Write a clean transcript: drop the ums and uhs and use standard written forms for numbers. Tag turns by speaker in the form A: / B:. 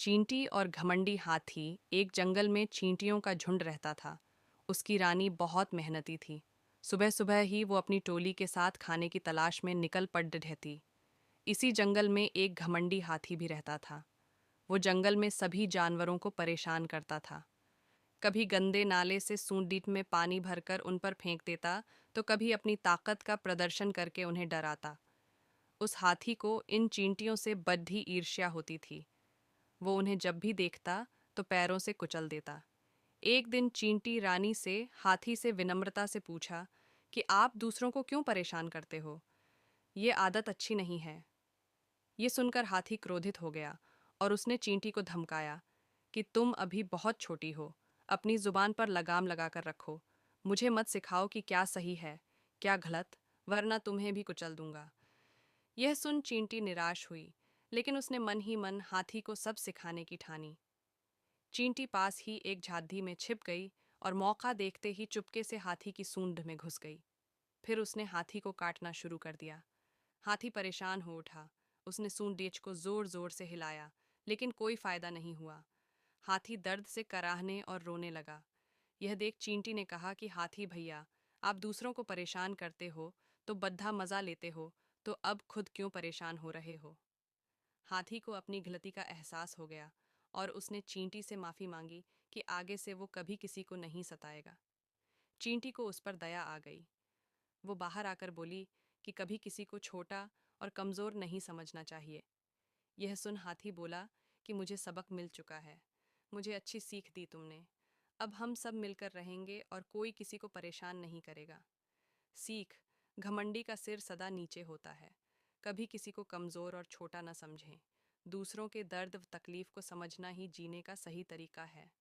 A: चींटी और घमंडी हाथी। एक जंगल में चींटियों का झुंड रहता था। उसकी रानी बहुत मेहनती थी। सुबह सुबह ही वो अपनी टोली के साथ खाने की तलाश में निकल पड़ रहती। इसी जंगल में एक घमंडी हाथी भी रहता था। वो जंगल में सभी जानवरों को परेशान करता था। कभी गंदे नाले से सूंडीट में पानी भरकर उन पर फेंक देता, तो कभी अपनी ताकत का प्रदर्शन करके उन्हें डराता। उस हाथी को इन चींटियों से बड़ी ईर्ष्या होती थी। वो उन्हें जब भी देखता तो पैरों से कुचल देता। एक दिन चींटी रानी से हाथी से विनम्रता से पूछा कि आप दूसरों को क्यों परेशान करते हो? ये आदत अच्छी नहीं है। ये सुनकर हाथी क्रोधित हो गया और उसने चींटी को धमकाया कि तुम अभी बहुत छोटी हो, अपनी जुबान पर लगाम लगाकर रखो। मुझे मत सिखाओ कि क्या सही है, क्या गलत, वरना तुम्हें भी कुचल दूंगा। यह सुन चींटी निराश हुई, लेकिन उसने मन ही मन हाथी को सब सिखाने की ठानी। चींटी पास ही एक झाड़ी में छिप गई और मौका देखते ही चुपके से हाथी की सूंड में घुस गई। फिर उसने हाथी को काटना शुरू कर दिया। हाथी परेशान हो उठा। उसने सूंडेच को जोर जोर से हिलाया, लेकिन कोई फायदा नहीं हुआ। हाथी दर्द से कराहने और रोने लगा। यह देख चींटी ने कहा कि हाथी भैया, आप दूसरों को परेशान करते हो तो बद्धा मजा लेते हो, तो अब खुद क्यों परेशान हो रहे हो? हाथी को अपनी गलती का एहसास हो गया और उसने चींटी से माफी मांगी कि आगे से वो कभी किसी को नहीं सताएगा। चींटी को उस पर दया आ गई। वो बाहर आकर बोली कि कभी किसी को छोटा और कमजोर नहीं समझना चाहिए। यह सुन हाथी बोला कि मुझे सबक मिल चुका है। मुझे अच्छी सीख दी तुमने। अब हम सब मिलकर रहेंगे और कोई किसी को परेशान नहीं करेगा। सीख, घमंडी का सिर सदा नीचे होता है। कभी किसी को कमजोर और छोटा न समझें। दूसरों के दर्द व तकलीफ को समझना ही जीने का सही तरीका है।